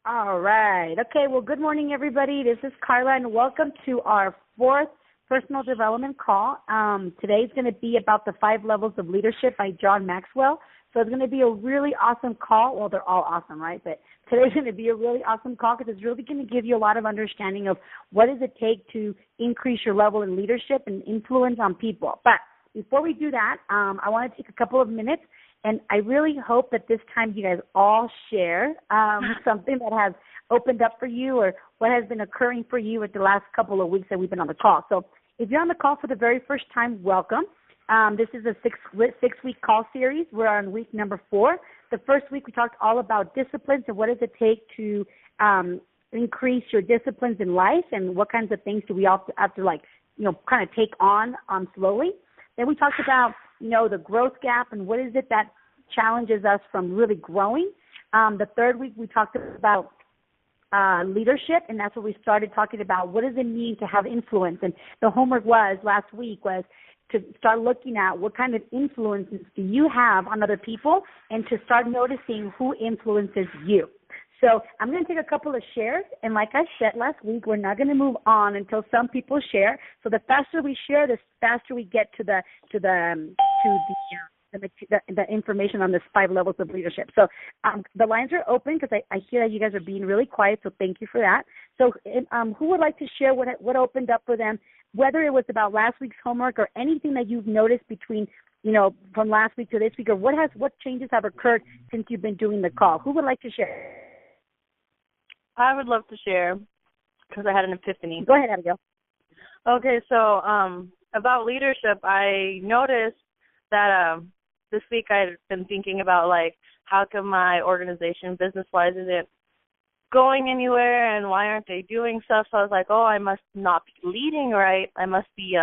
All right. Okay. Well, good morning, everybody. This is Karla, and welcome to our fourth personal development call. Today's going to be about the 5 levels of leadership by John Maxwell. So it's going to be a really awesome call. Well, they're all awesome, right? But today's going to be a really awesome call because it's really going to give you a lot of understanding of what does it take to increase your level in leadership and influence on people. But before we do that, I want to take a couple of minutes. And I really hope that this time you guys all share something that has opened up for you or what has been occurring for you at the last couple of weeks that we've been on the call. So if you're on the call for the very first time, welcome. This is a six-week call series. We're on week number 4. The first week we talked all about disciplines and what does it take to increase your disciplines in life and what kinds of things do we all have to kind of take on slowly. Then we talked about the growth gap and what is it that challenges us from really growing. The third week we talked about leadership, and that's where we started talking about what does it mean to have influence. And the homework last week was to start looking at what kind of influences do you have on other people and to start noticing who influences you. So I'm going to take a couple of shares, and like I said last week, we're not going to move on until some people share. So the faster we share, the faster we get to the information on this 5 levels of leadership. So the lines are open because I hear that you guys are being really quiet, so thank you for that. So who would like to share what opened up for them, whether it was about last week's homework or anything that you've noticed between from last week to this week, or what changes have occurred since you've been doing the call? Who would like to share? I would love to share because I had an epiphany. Go ahead, Abigail. Okay, so about leadership, I noticed that this week I've been thinking about, how come my organization, business-wise, isn't going anywhere and why aren't they doing stuff? So I was like, I must not be leading right. I must be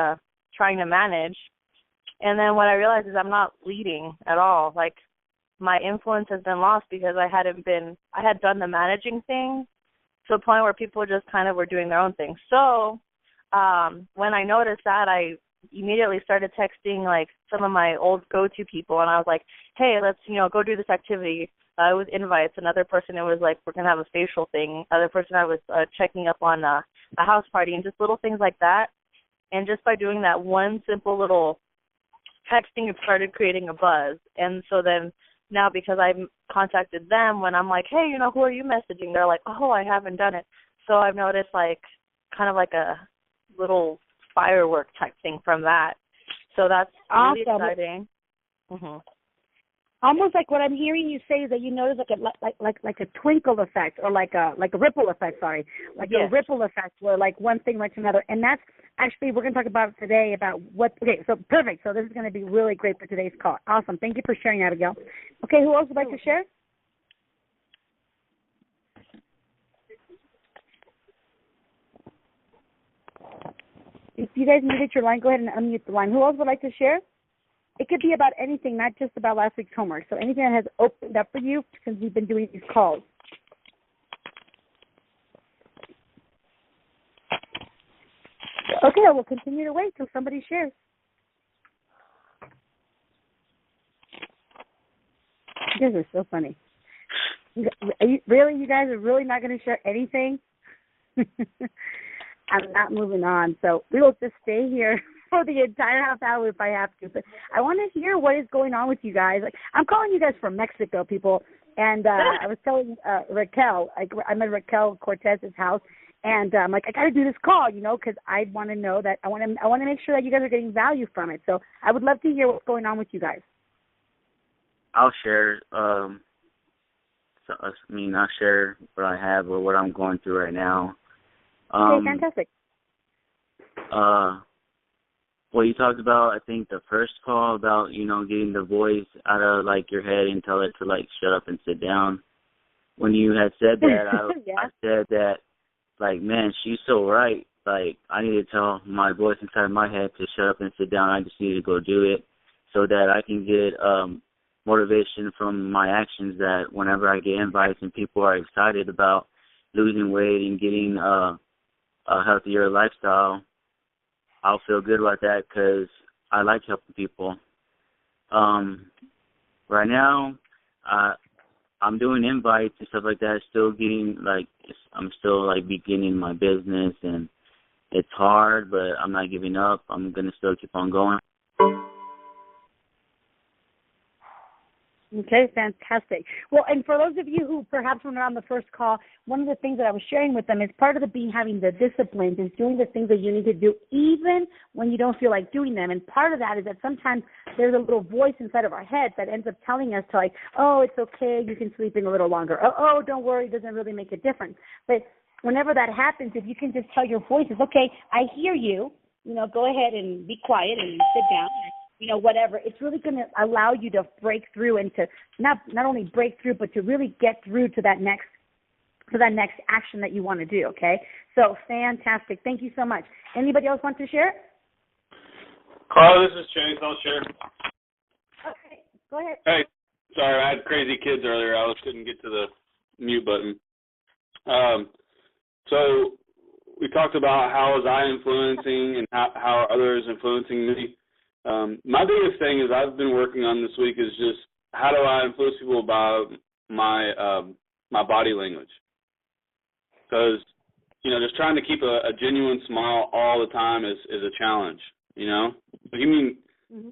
trying to manage. And then what I realized is I'm not leading at all. My influence has been lost because I had done the managing thing to a point where people just kind of were doing their own thing. So when I noticed that, I immediately started texting some of my old go-to people, and I was like, hey, let's go do this activity with invites. Another person, it was like, we're going to have a facial thing. Other person, I was checking up on a house party and just little things like that. And just by doing that one simple little texting, it started creating a buzz. And so then now, because I contacted them when I'm like, hey, who are you messaging? They're like, I haven't done it. So I've noticed kind of like a little firework type thing from that. So that's awesome. Really exciting. Mm-hmm. Almost like what I'm hearing you say is that you notice like a twinkle effect or like a ripple effect. Sorry, yes. A ripple effect where one thing leads to another, and that's actually we're going to talk about today about what. Okay, so perfect. So this is going to be really great for today's call. Awesome. Thank you for sharing, Abigail. Okay, who else would like to share? If you guys muted your line, go ahead and unmute the line. Who else would like to share? It could be about anything, not just about last week's homework. So anything that has opened up for you since we've been doing these calls. Okay, I will continue to wait till somebody shares. You guys are so funny. You guys are really not going to share anything? I'm not moving on. So we will just stay here for the entire half hour if I have to. But I want to hear what is going on with you guys. I'm calling you guys from Mexico, people. And I was telling Raquel, I'm at Raquel Cortez's house, and I'm like, I got to do this call, because I want to know that I want to make sure that you guys are getting value from it. So I would love to hear what's going on with you guys. I'll share. I'll share what I have or what I'm going through right now. Okay, fantastic. Well, you talked about, I think, the first call about, getting the voice out of, your head and tell it to, shut up and sit down. When you had said that, yeah. I said that, man, she's so right. I need to tell my voice inside my head to shut up and sit down. I just need to go do it so that I can get motivation from my actions, that whenever I get invites and people are excited about losing weight and getting a healthier lifestyle, I'll feel good about that because I like helping people. Right now, I'm doing invites and stuff like that. Still getting I'm still beginning my business, and it's hard, but I'm not giving up. I'm gonna still keep on going. Okay, fantastic. Well, and for those of you who perhaps were not on the first call, one of the things that I was sharing with them is part of the having the discipline is doing the things that you need to do even when you don't feel like doing them. And part of that is that sometimes there's a little voice inside of our head that ends up telling us to oh, it's okay, you can sleep in a little longer. Oh, don't worry, it doesn't really make a difference. But whenever that happens, if you can just tell your voices, okay, I hear you, go ahead and be quiet and sit down. Whatever, it's really going to allow you to break through and to not only break through, but to really get through to that next action that you want to do, okay? So fantastic. Thank you so much. Anybody else want to share? Karla, this is Chase. I'll share. Okay, go ahead. Hey, sorry, I had crazy kids earlier. I couldn't get to the mute button. So we talked about how was I influencing and how are others influencing me. My biggest thing is I've been working on this week is just how do I influence people by my body language? Because just trying to keep a genuine smile all the time is a challenge. Mm-hmm.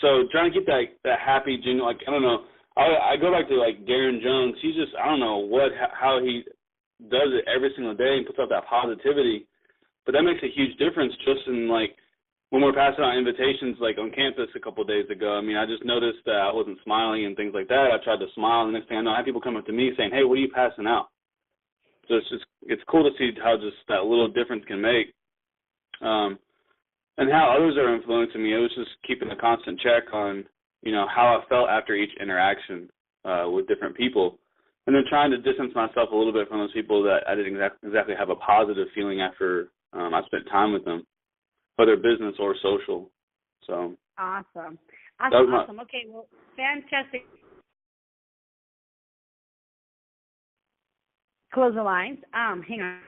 So trying to keep that happy, genuine. I don't know. I go back to Darren Jones. He's just I don't know how he does it every single day and puts out that positivity, but that makes a huge difference just in when we're passing out invitations on campus a couple of days ago. I mean, I just noticed that I wasn't smiling and things like that. I tried to smile, and the next thing I know, I had people come up to me saying, "Hey, what are you passing out?" So it's cool to see how just that little difference can make, and how others are influencing me. It was just keeping a constant check on how I felt after each interaction with different people, and then trying to distance myself a little bit from those people that I didn't exactly have a positive feeling after I spent time with them, whether business or social. So awesome. Okay, well, fantastic. Close the lines. Hang on.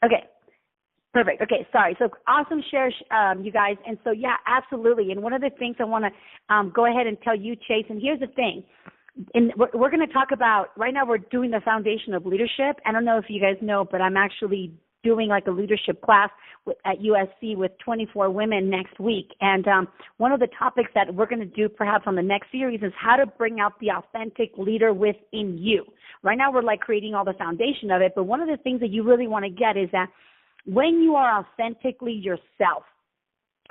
Okay. Perfect. Okay, sorry. So awesome share, you guys. And so, yeah, absolutely. And one of the things I want to go ahead and tell you, Chase, and here's the thing. And we're going to talk about, right now we're doing the foundation of leadership. I don't know if you guys know, but I'm actually doing a leadership class at USC with 24 women next week. And one of the topics that we're going to do perhaps on the next series is how to bring out the authentic leader within you. Right now we're creating all the foundation of it, but one of the things that you really want to get is that when you are authentically yourself,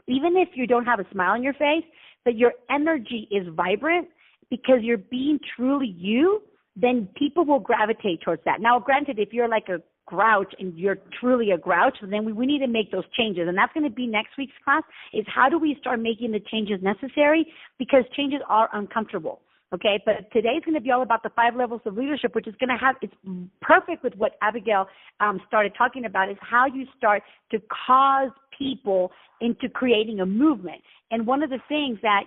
even if you don't have a smile on your face, but your energy is vibrant because you're being truly you, then people will gravitate towards that. Now, granted, if you're a grouch and you're truly a grouch, then we need to make those changes. And that's going to be next week's class, is how do we start making the changes necessary, because changes are uncomfortable. Okay, but today's going to be all about the 5 levels of leadership, which is going to it's perfect with what Abigail started talking about, is how you start to cause people into creating a movement. And one of the things that,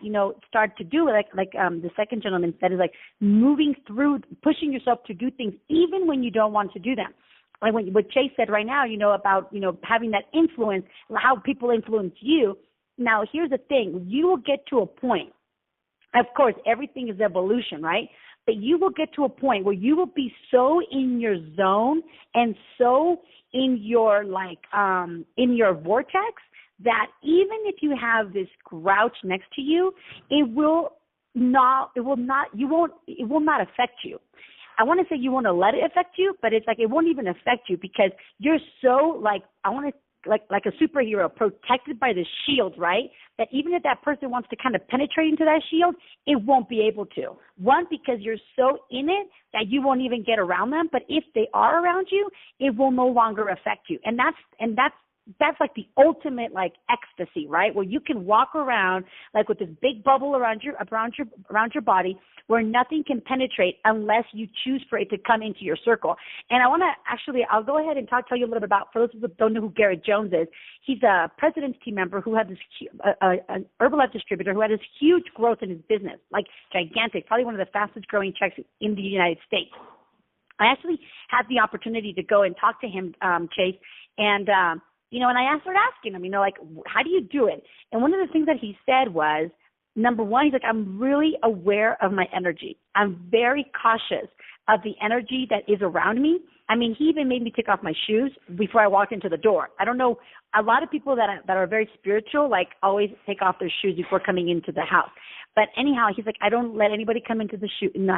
start to do, the second gentleman said, is moving through, pushing yourself to do things even when you don't want to do them. Like what Chase said right now, about, having that influence, how people influence you. Now, here's the thing. You will get to a point. Of course, everything is evolution, right? But you will get to a point where you will be so in your zone and so in your in your vortex that even if you have this grouch next to you, it will not affect you. I want to say you want to let it affect you, but it's it won't even affect you because you're so like a superhero protected by the shield, right? That even if that person wants to kind of penetrate into that shield, it won't be able to. One, because you're so in it that you won't even get around them. But if they are around you, it will no longer affect you. And that's the ultimate ecstasy, right? Where you can walk around with this big bubble around your body where nothing can penetrate unless you choose for it to come into your circle. And I'll go ahead and tell you a little bit about, for those who don't know who Garrett Jones is, he's a president's team member who had this, an Herbalife distributor who had this huge growth in his business, gigantic, probably one of the fastest growing checks in the United States. I actually had the opportunity to go and talk to him, Chase, and And I started asking him, like, how do you do it? And one of the things that he said was, number one, he's like, I'm really aware of my energy. I'm very cautious of the energy that is around me. I mean, he even made me take off my shoes before I walked into the door. I don't know. A lot of people that are very spiritual, like, always take off their shoes before coming into the house. But anyhow, he's like, I don't let anybody come into the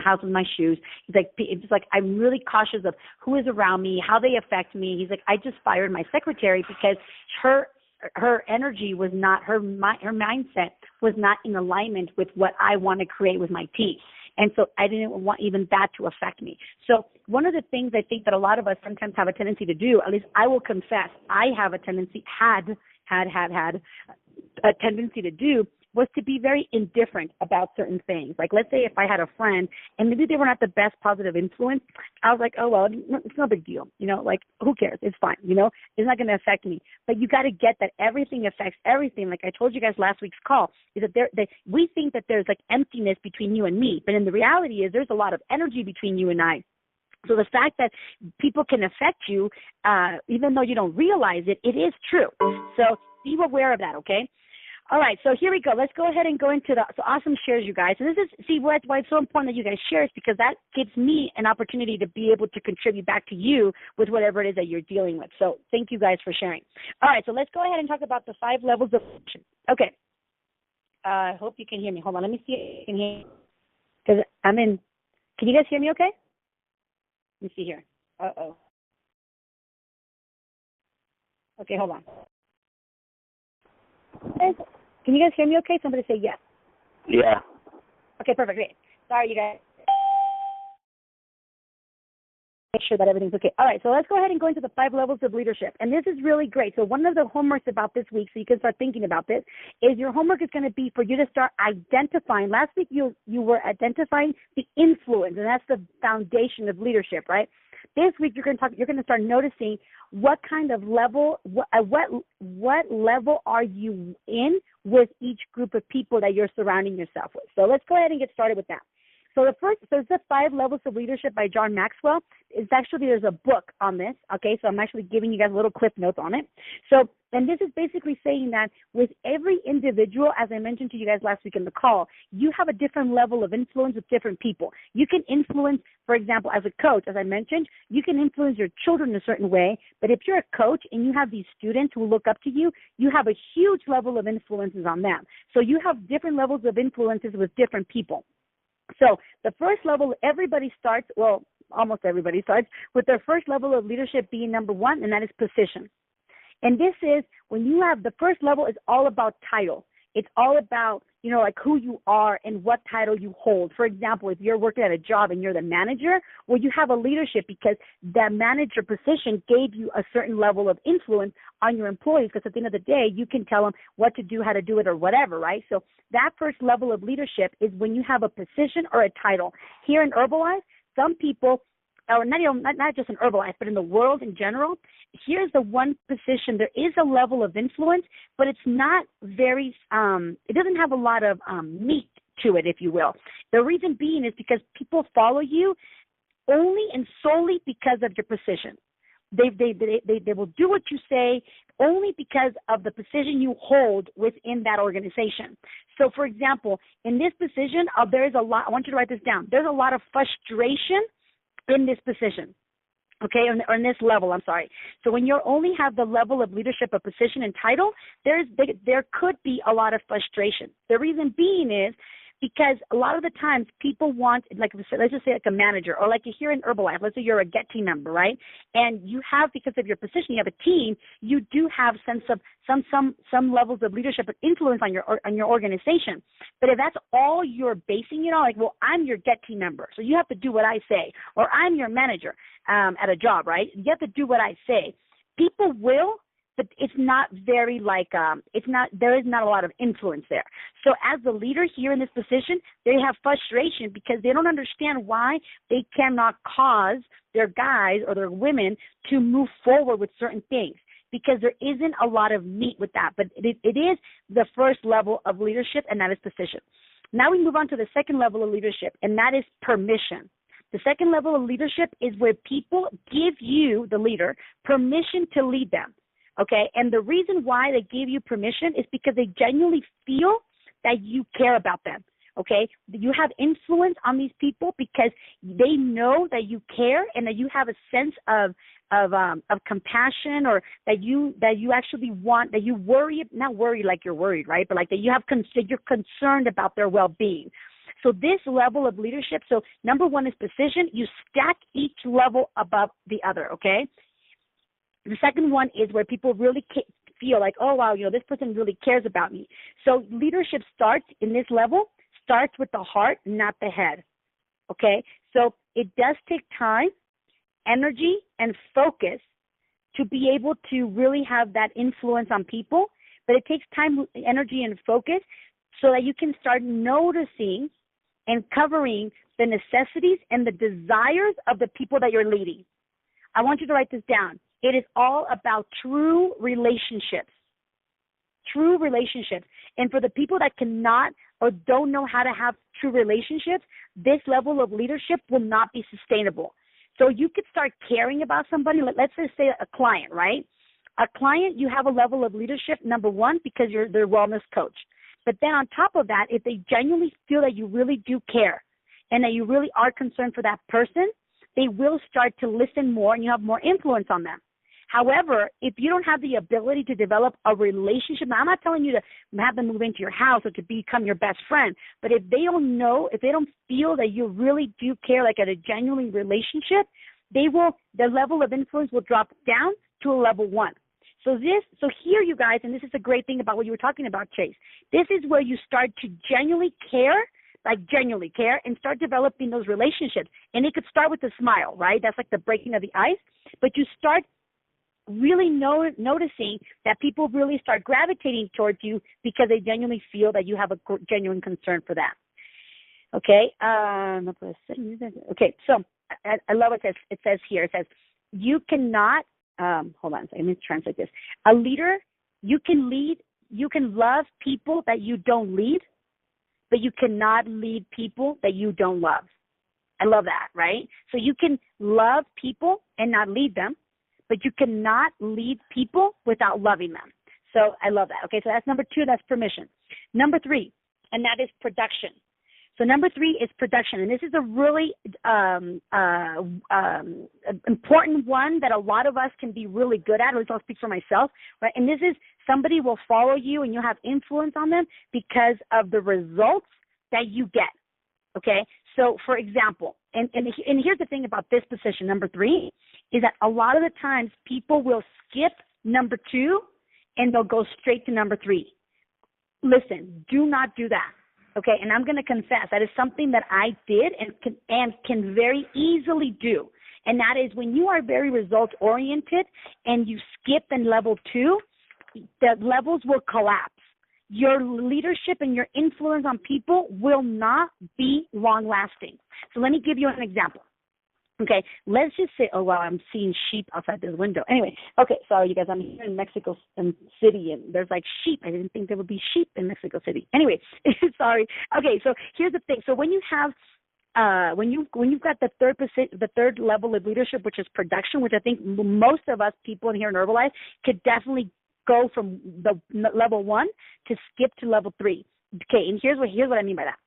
house with my shoes. He's like, it's just like, I'm really cautious of who is around me, how they affect me. He's like, I just fired my secretary because her energy was not, her mindset was not in alignment with what I want to create with my team. And so I didn't want even that to affect me. So one of the things I think that a lot of us sometimes have a tendency to do, at least I will confess, I have a tendency, had a tendency to do, was to be very indifferent about certain things. Like, let's say if I had a friend and maybe they were not the best positive influence, I was like, oh, well, it's no big deal. Like, who cares? It's fine. It's not going to affect me. But you got to get that everything affects everything. Like I told you guys last week's call, is that we think that there's like emptiness between you and me. But in the reality is there's a lot of energy between you and I. So the fact that people can affect you, even though you don't realize it, it is true. So be aware of that, okay? All right, so here we go. Let's go ahead and go into the awesome shares, you guys. And this is, why it's so important that you guys share, is because that gives me an opportunity to be able to contribute back to you with whatever it is that you're dealing with. So thank you guys for sharing. All right, so let's go ahead and talk about the 5 levels of leadership. Okay. I hope you can hear me. Hold on, let me see if you can hear me. Because can you guys hear me okay? Let me see here. Uh-oh. Okay, hold on. Can you guys hear me okay? Somebody say yes. Yeah. Okay, perfect. Great. Sorry, you guys. Make sure that everything's okay. All right, so let's go ahead and go into the 5 levels of leadership. And this is really great. So one of the homeworks about this week, so you can start thinking about this, is your homework is going to be for you to start identifying. Last week you were identifying the influence, and that's the foundation of leadership, right? This week you're going to start noticing what kind of level, what level are you in with each group of people that you're surrounding yourself with. So let's go ahead and get started with that. So it's the 5 levels of leadership by John Maxwell. There's a book on this, okay? So I'm actually giving you guys a little clip notes on it. So, and this is basically saying that with every individual, as I mentioned to you guys last week in the call, you have a different level of influence with different people. You can influence, for example, as a coach, as I mentioned, you can influence your children in a certain way, but if you're a coach and you have these students who look up to you, you have a huge level of influences on them. So you have different levels of influences with different people. So the first level, everybody starts, well, almost everybody starts with their first level of leadership being number 1, and that is position. And this is when you have the first level is all about title. It's all about, like who you are and what title you hold. For example, if you're working at a job and you're the manager, well, you have a leadership because that manager position gave you a certain level of influence on your employees, because at the end of the day, you can tell them what to do, how to do it, or whatever, right? So that first level of leadership is when you have a position or a title. Here in Herbalife, some people, or not just in Herbalife, but in the world in general, here's the one position. There is a level of influence, but it's not very, it doesn't have a lot of meat to it, if you will. The reason being is because people follow you only and solely because of your position. They will do what you say only because of the position you hold within that organization. So, for example, in this position, there is a lot. I want you to write this down. There's a lot of frustration in this position, okay, or in this level, I'm sorry. So when you only have the level of leadership, a position, and title, there could be a lot of frustration. The reason being is because a lot of the times people want, like, let's just say like a manager, or like you're here in Herbalife, let's say you're a Get team member, right? And you have, because of your position, you have a team, you do have sense of some levels of leadership and influence on your organization. But if that's all you're basing it on, like, well, I'm your Get team member, so you have to do what I say, or I'm your manager at a job, right? You have to do what I say. People will, but it's not very there is not a lot of influence there. So as the leader here in this position, they have frustration because they don't understand why they cannot cause their guys or their women to move forward with certain things, because there isn't a lot of meat with that. But it is the first level of leadership, and that is position. Now we move on to the second level of leadership, and that is permission. The second level of leadership is where people give you, the leader, permission to lead them. okay? And the reason why they give you permission is because they genuinely feel that you care about them, okay? You have influence on these people because they know that you care and that you have a sense of compassion, or that you actually want, that you worry, not worry like you're worried, right? But like that you're concerned about their well-being. So this level of leadership, so number one is precision. You stack each level above the other, okay? The second one is where people really feel like, oh, wow, this person really cares about me. So leadership starts in this level, starts with the heart, not the head, okay? So it does take time, energy, and focus to be able to really have that influence on people, but it takes time, energy, and focus so that you can start noticing and covering the necessities and the desires of the people that you're leading. I want you to write this down. It is all about true relationships. True relationships. And for the people that cannot or don't know how to have true relationships, this level of leadership will not be sustainable. So you could start caring about somebody. Let's just say a client, right? A client, you have a level of leadership, number one, because you're their wellness coach. But then on top of that, if they genuinely feel that you really do care and that you really are concerned for that person, they will start to listen more and you have more influence on them. However, if you don't have the ability to develop a relationship, now I'm not telling you to have them move into your house or to become your best friend, but if they don't know, if they don't feel that you really do care, like at a genuine relationship, the level of influence will drop down to a level one. So here, you guys, and this is a great thing about what you were talking about, Chase, this is where you start to genuinely care, and start developing those relationships. And it could start with a smile, right? That's like the breaking of the ice. But you start really noticing that people really start gravitating towards you because they genuinely feel that you have a genuine concern for them. Okay? Okay, so I love what it says here. It says, you cannot, hold on a second, let me translate this. A leader, you can love people that you don't lead, but you cannot lead people that you don't love. I love that, right? So you can love people and not lead them, but you cannot lead people without loving them. So I love that. Okay, so that's number two, that's permission. Number three, and that is production. So number three is production, and this is a really important one that a lot of us can be really good at, at least I'll speak for myself, right? And this is somebody will follow you and you'll have influence on them because of the results that you get, okay? So, for example, and here's the thing about this position, number three, is that a lot of the times people will skip number two and they'll go straight to number three. Listen, do not do that. Okay, and I'm going to confess that is something that I did and can very easily do. And that is when you are very results-oriented and you skip in level two, the levels will collapse. Your leadership and your influence on people will not be long-lasting. So let me give you an example. Okay, let's just say, oh, wow, I'm seeing sheep outside this window. Anyway, okay, sorry, you guys, I'm here in Mexico City, and there's like sheep. I didn't think there would be sheep in Mexico City. Anyway, sorry. Okay, so here's the thing. So when you have, when you've got the third level of leadership, which is production, which I think most of us people in here in Herbalife could definitely go from the level one to skip to level three. Okay, and here's what I mean by that.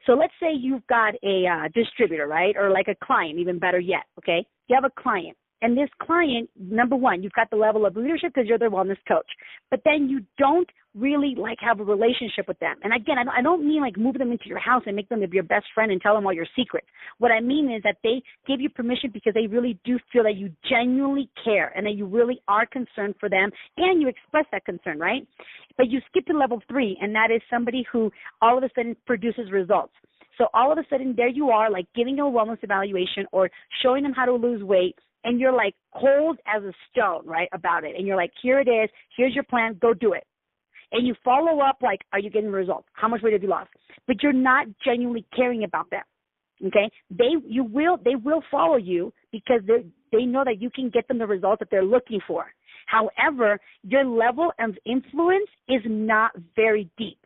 So let's say you've got a distributor, right, or like a client, even better yet, okay? You have a client, and this client, number one, you've got the level of leadership because you're their wellness coach, but then you don't really like have a relationship with them. And again, I don't mean like move them into your house and make them your best friend and tell them all your secrets. What I mean is that they give you permission because they really do feel that you genuinely care and that you really are concerned for them, and you express that concern, right? But you skip to level three, and that is somebody who all of a sudden produces results. So all of a sudden there you are, like giving a wellness evaluation or showing them how to lose weight, and you're like cold as a stone, right, about it. And you're like, here it is, here's your plan, go do it. And you follow up like, are you getting results? How much weight have you lost? But you're not genuinely caring about them, okay? They will follow you because they know that you can get them the results that they're looking for. However, your level of influence is not very deep.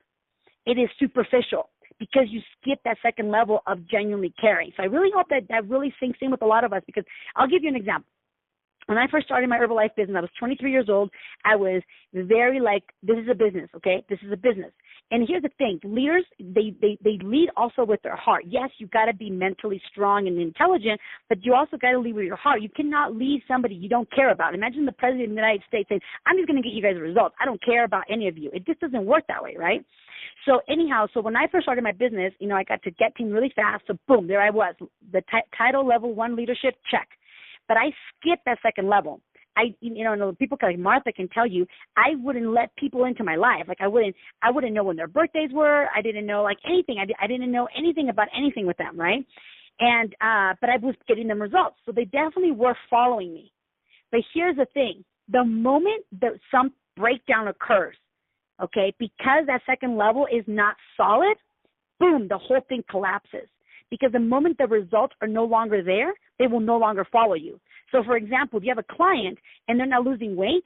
It is superficial because you skip that second level of genuinely caring. So I really hope that really sinks in with a lot of us, because I'll give you an example. when I first started my Herbalife business, I was 23 years old. I was very like, this is a business, okay? This is a business. And here's the thing, leaders, they lead also with their heart. Yes, you got to be mentally strong and intelligent, but you also got to lead with your heart. You cannot lead somebody you don't care about. Imagine the president of the United States saying, I'm just going to get you guys results. I don't care about any of you. It just doesn't work that way, right? So anyhow, so when I first started my business, I got to get team really fast. So boom, there I was, the title level 1 leadership, check. But I skipped that second level. People like Martha can tell you, I wouldn't let people into my life. Like I wouldn't know when their birthdays were. I didn't know like anything. I didn't know anything about anything with them, right? And but I was getting them results, so they definitely were following me. But here's the thing: the moment that some breakdown occurs, okay, because that second level is not solid, boom, the whole thing collapses. Because the moment the results are no longer there, they will no longer follow you. So, for example, if you have a client and they're not losing weight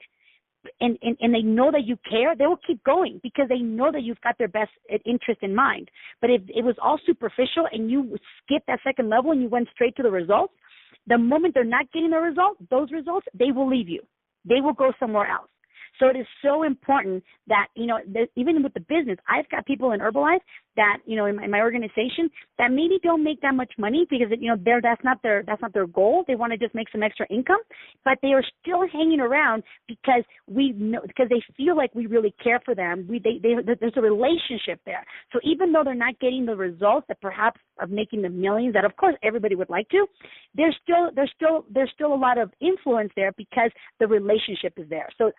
and they know that you care, they will keep going because they know that you've got their best interest in mind. But if it was all superficial and you skipped that second level and you went straight to the results, the moment they're not getting the results, those results, they will leave you. They will go somewhere else. So it is so important that, even with the business, I've got people in Herbalife that, in my organization that maybe don't make that much money because, that's not their goal. They want to just make some extra income, but they are still hanging around because because they feel like we really care for them. There's a relationship there. So even though they're not getting the results that perhaps of making the millions that of course everybody would like to, there's still a lot of influence there because the relationship is there. So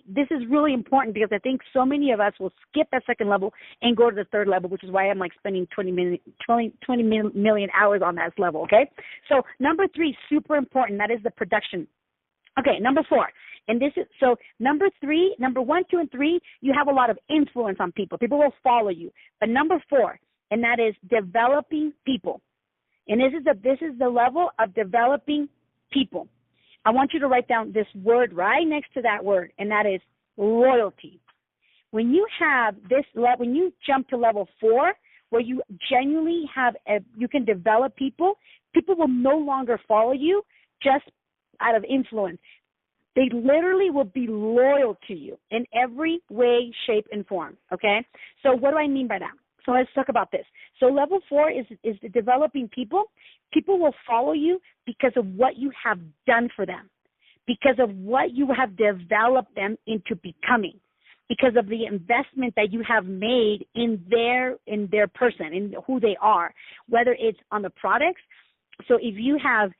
this is really important because I think so many of us will skip that second level and go to the third level, which is why I'm like spending 20 million hours on that level, okay? So number 3, super important, that is the production. Okay, number 4. And this is, so number 1, 2, and 3, you have a lot of influence on people. People will follow you. But number 4, and that is developing people. And this is the level of developing people. I want you to write down this word right next to that word, and that is loyalty. When you have this, when you jump to level 4, where you genuinely you can develop people, people will no longer follow you just out of influence. They literally will be loyal to you in every way, shape, and form, okay? So what do I mean by that? So let's talk about this. So level 4 is the developing people. People will follow you because of what you have done for them, because of what you have developed them into becoming, because of the investment that you have made in their person, in who they are, whether it's on the products. So if you have,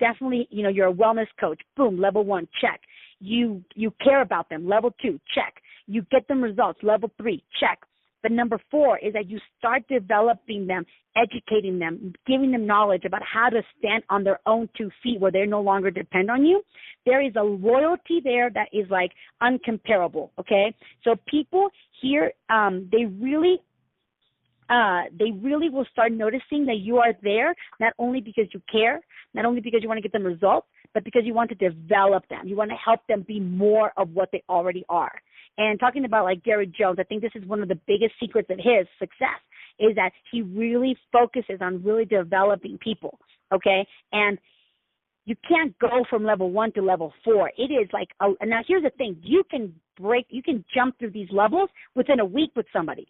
definitely, you're a wellness coach, boom, level 1, check. You care about them, level 2, check. You get them results, level 3, check. But number 4 is that you start developing them, educating them, giving them knowledge about how to stand on their own 2 feet where they no longer depend on you. There is a loyalty there that is like uncomparable, okay? So people here, they really will start noticing that you are there, not only because you care, not only because you want to get them results, but because you want to develop them. You want to help them be more of what they already are. And talking about like Gary Jones, I think this is one of the biggest secrets of his success is that he really focuses on really developing people, okay? And you can't go from level 1 to level 4. It is like, now here's the thing, you can jump through these levels within a week with somebody.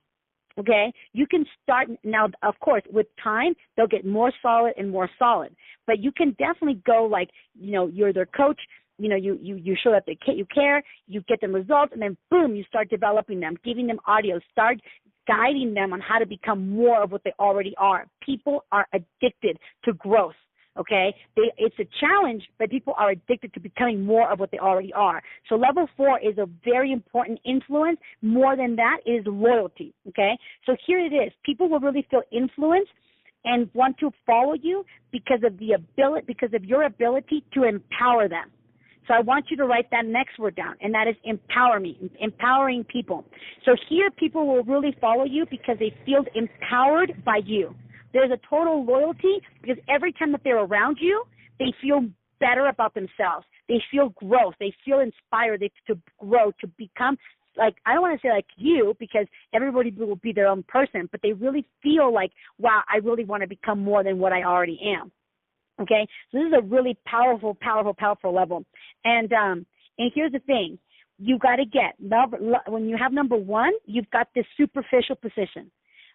Okay, you can start now. Of course, with time, they'll get more solid and more solid. But you can definitely go like, you're their coach. You show that you care. You get them results, and then boom, you start developing them, giving them audio, start guiding them on how to become more of what they already are. People are addicted to growth. Okay, it's a challenge, but people are addicted to becoming more of what they already are. So level 4 is a very important influence. More than that is loyalty. Okay, so here it is. People will really feel influenced and want to follow you because of your ability to empower them. So I want you to write that next word down, and that is empower me, empowering people. So here people will really follow you because they feel empowered by you. There's a total loyalty because every time that they're around you, they feel better about themselves. They feel growth. They feel inspired to grow, to become like, I don't want to say like you because everybody will be their own person, but they really feel like, wow, I really want to become more than what I already am. Okay, so this is a really powerful, powerful, powerful level. And here's the thing: you got to get when you have number one, you've got this superficial position.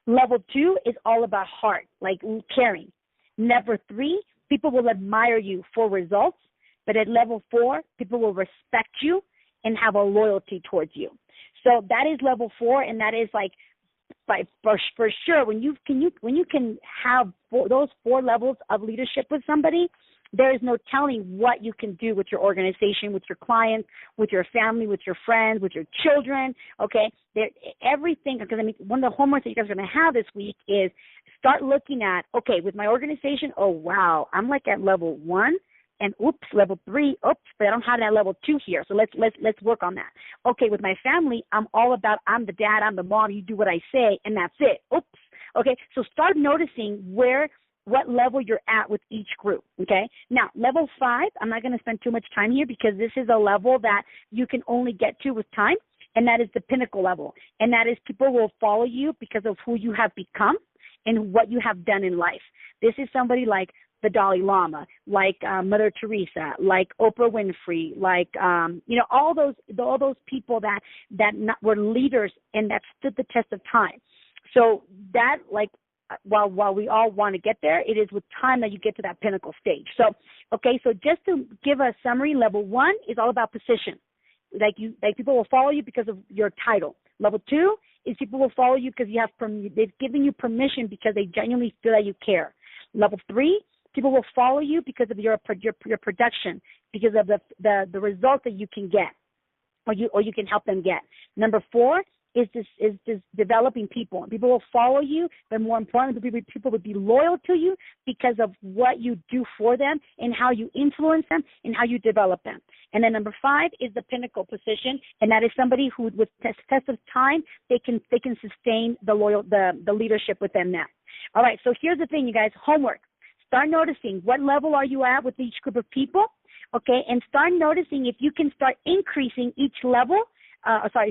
Level two is all about heart, like caring. Number three, people will admire you for results, but at level four, people will respect you and have a loyalty towards you. So that is level four, and that is like for sure, when you can have those four levels of leadership with somebody, there is no telling what you can do with your organization, with your clients, with your family, with your friends, with your children. Okay, everything. Because I mean, one of the homeworks that you guys are going to have this week is start looking at, okay, with my organization. Oh wow, I'm like at level one. And oops, level three, oops, but I don't have that level two here. So let's work on that. Okay, with my family, I'm all about I'm the dad, I'm the mom, you do what I say, and that's it. Oops. Okay, so start noticing what level you're at with each group. Okay, now level 5, I'm not going to spend too much time here because this is a level that you can only get to with time, and that is the pinnacle level. And that is people will follow you because of who you have become and what you have done in life. This is somebody like the Dalai Lama, like Mother Teresa, like Oprah Winfrey, like all those people that were leaders and that stood the test of time. So that, like, while we all want to get there, it is with time that you get to that pinnacle stage. So so just to give a summary, level 1 is all about position. Like people will follow you because of your title. Level 2 is people will follow you because they've given you permission because they genuinely feel that you care. Level 3, people will follow you because of your production, because of the result that you can get, or you can help them get. Number 4 is this developing people. People will follow you, but more importantly, people would be loyal to you because of what you do for them and how you influence them and how you develop them. And then number 5 is the pinnacle position, and that is somebody who, with test of time, they can sustain the leadership within them. All right, so here's the thing, you guys. Homework. Start noticing what level are you at with each group of people, okay? And start noticing if you can start increasing each level.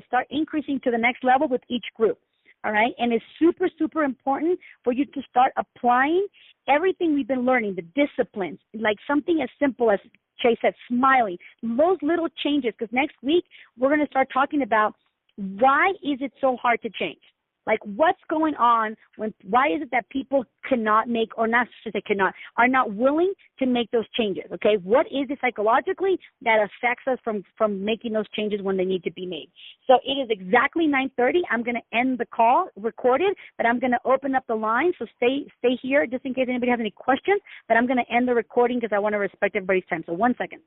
Start increasing to the next level with each group, all right? And it's super, super important for you to start applying everything we've been learning, the disciplines, like something as simple as Chase said, smiling, those little changes, because next week we're going to start talking about why is it so hard to change? Like, what's going on why is it that people cannot make, or not to say cannot, are not willing to make those changes, okay? What is it psychologically that affects us from making those changes when they need to be made? So it is exactly 9:30. I'm going to end the call recorded, but I'm going to open up the line, so stay here just in case anybody has any questions, but I'm going to end the recording because I want to respect everybody's time. So 1 second.